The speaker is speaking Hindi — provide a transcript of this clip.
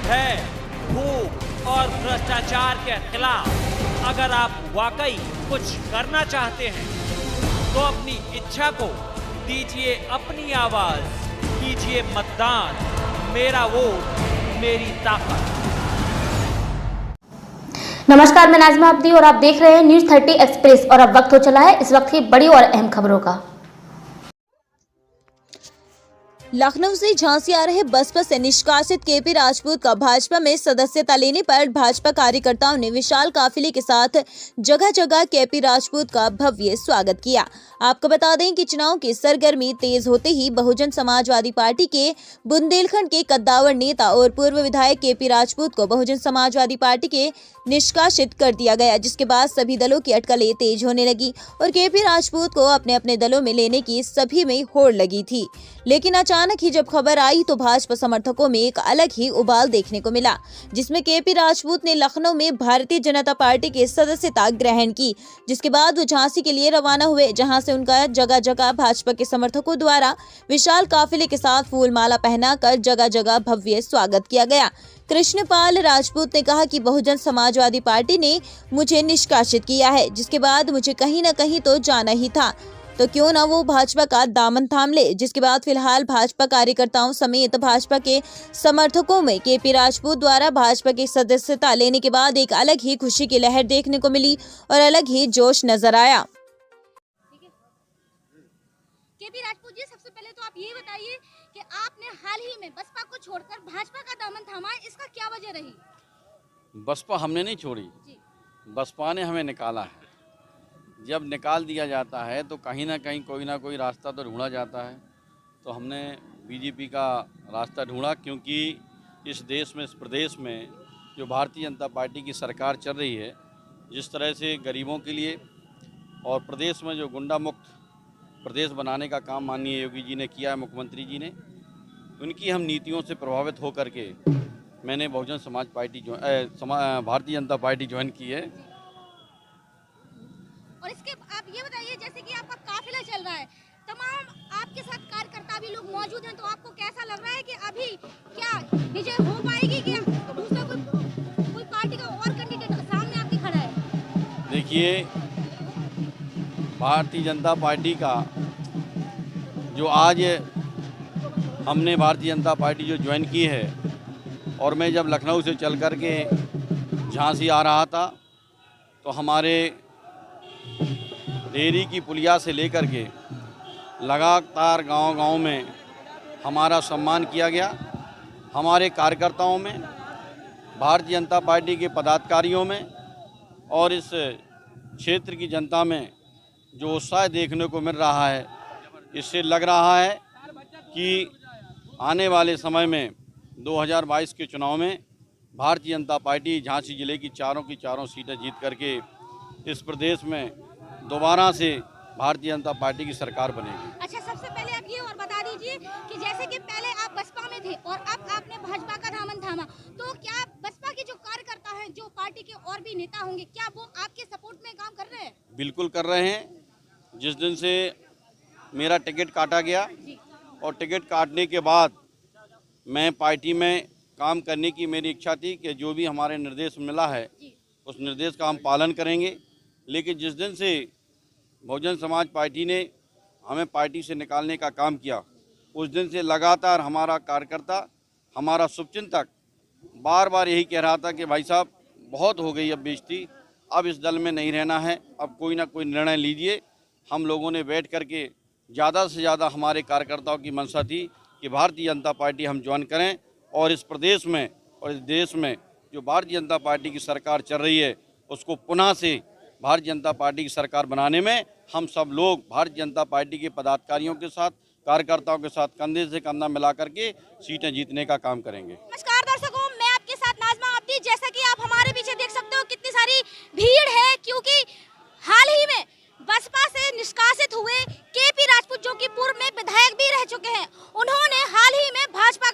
भय, भूख और भ्रष्टाचार के खिलाफ अगर आप वाकई कुछ करना चाहते हैं तो अपनी इच्छा को दीजिए अपनी आवाज, कीजिए मतदान। मेरा वोट मेरी ताकत। नमस्कार, मैं नाज़मा अब्दी और आप देख रहे हैं न्यूज़ 30 एक्सप्रेस। और अब वक्त हो चला है इस वक्त की बड़ी और अहम खबरों का। लखनऊ से झांसी आ रहे बसपा से निष्कासित केपी राजपूत का भाजपा में सदस्यता लेने पर भाजपा कार्यकर्ताओं ने विशाल काफिले के साथ जगह जगह केपी राजपूत का भव्य स्वागत किया। आपको बता दें कि चुनाव की सरगर्मी तेज होते ही बहुजन समाजवादी पार्टी के बुंदेलखंड के कद्दावर नेता और पूर्व विधायक केपी राजपूत को बहुजन समाजवादी पार्टी के निष्कासित कर दिया गया, जिसके बाद सभी दलों की अटकलें तेज होने लगी और केपी राजपूत को अपने अपने दलों में लेने की सभी में होड़ लगी थी। लेकिन अचानक ही जब खबर आई तो भाजपा समर्थकों में एक अलग ही उबाल देखने को मिला, जिसमें केपी राजपूत ने लखनऊ में भारतीय जनता पार्टी की सदस्यता ग्रहण की, जिसके बाद वो झांसी के लिए रवाना हुए, जहां से उनका जगह जगह भाजपा के समर्थकों द्वारा विशाल काफिले के साथ फूल माला पहनाकर जगह जगह भव्य स्वागत किया गया। कृष्णपाल राजपूत ने कहा कि बहुजन समाजवादी पार्टी ने मुझे निष्कासित किया है, जिसके बाद मुझे कहीं न कहीं तो जाना ही था, तो क्यों ना वो भाजपा का दामन थाम ले। जिसके बाद फिलहाल भाजपा कार्यकर्ताओं समेत भाजपा के समर्थकों में केपी राजपूत द्वारा भाजपा की सदस्यता लेने के बाद एक अलग ही खुशी की लहर देखने को मिली और अलग ही जोश नजर आया। केपी राजपूत जी, सबसे पहले तो आप ये बताइए कि आपने हाल ही में बसपा को छोड़कर भाजपा का दामन थामा है, इसका क्या वजह रही? बसपा हमने नहीं छोड़ी, बसपा ने हमें निकाला है। जब निकाल दिया जाता है तो कहीं ना कहीं कोई ना कोई रास्ता तो ढूंढा जाता है, तो हमने बीजेपी का रास्ता ढूंढा, क्योंकि इस देश में, इस प्रदेश में जो भारतीय जनता पार्टी की सरकार चल रही है, जिस तरह से गरीबों के लिए और प्रदेश में जो गुंडा मुक्त प्रदेश बनाने का काम माननीय योगी जी ने किया है, मुख्यमंत्री जी ने, उनकी हम नीतियों से प्रभावित होकर के मैंने Bahujan Samaj party Bharatiya Janata party join की है। और इसके आप ये बताइए, जैसे कि आपका काफिला चल रहा है, तमाम आपके साथ कार्यकर्ता भी लोग मौजूद हैं, तो आपको कैसा लग रहा है कि अभी क्या विजय हो पाएगी, क्या दूसरा कोई पार्टी का और कैंडिडेट सामने आपके खड़ा है? देखिए, भारतीय जनता पार्टी का जो आज हमने भारतीय जनता पार्टी जो ज्वाइन की है, और मैं जब लखनऊ से चल कर के झांसी आ रहा था तो हमारे डेयरी की पुलिया से लेकर के लगातार गांव-गांव में हमारा सम्मान किया गया। हमारे कार्यकर्ताओं में, भारतीय जनता पार्टी के पदाधिकारियों में और इस क्षेत्र की जनता में जो उत्साह देखने को मिल रहा है, इससे लग रहा है कि आने वाले समय में 2022 के चुनाव में भारतीय जनता पार्टी झांसी जिले की चारों सीटें जीत करके इस प्रदेश में दोबारा से भारतीय जनता पार्टी की सरकार बनेगी। अच्छा, सबसे पहले आप ये और बता दीजिए कि जैसे कि पहले आप बसपा में थे और अब आपने भाजपा का दामन थामा, तो क्या बसपा के जो कार्यकर्ता हैं, जो पार्टी के और भी नेता होंगे, क्या वो आपके सपोर्ट में काम कर रहे हैं? बिल्कुल कर रहे हैं। जिस दिन से मेरा टिकट काटा गया और टिकट काटने के बाद मैं पार्टी में काम करने की मेरी इच्छा थी कि जो भी हमारे निर्देश मिला है उस निर्देश का हम पालन करेंगे। लेकिन जिस दिन से बहुजन समाज पार्टी ने हमें पार्टी से निकालने का काम किया, उस दिन से लगातार हमारा कार्यकर्ता, हमारा शुभचिंतक बार बार यही कह रहा था कि भाई साहब, बहुत हो गई अब बेइज्जती, अब इस दल में नहीं रहना है, अब कोई ना कोई निर्णय लीजिए। हम लोगों ने बैठ करके ज़्यादा से ज़्यादा, हमारे कार्यकर्ताओं की मंशा थी कि भारतीय जनता पार्टी हम ज्वाइन करें और इस प्रदेश में और इस देश में जो भारतीय जनता पार्टी की सरकार चल रही है, उसको पुनः से भारतीय जनता पार्टी की सरकार बनाने में हम सब लोग भारतीय जनता पार्टी के पदाधिकारियों के साथ, कार्यकर्ताओं के साथ कंधे से कंधा मिला करके सीटें जीतने का काम करेंगे। नमस्कार दर्शकों, मैं आपके साथ नाज़मा अब्दी। जैसा कि आप हमारे पीछे देख सकते हो कितनी सारी भीड़ है, क्योंकि हाल ही में बसपा से निष्कासित हुए केपी राजपूत, जो कि पूर्व में विधायक भी रह चुके हैं, उन्होंने हाल ही में भाजपा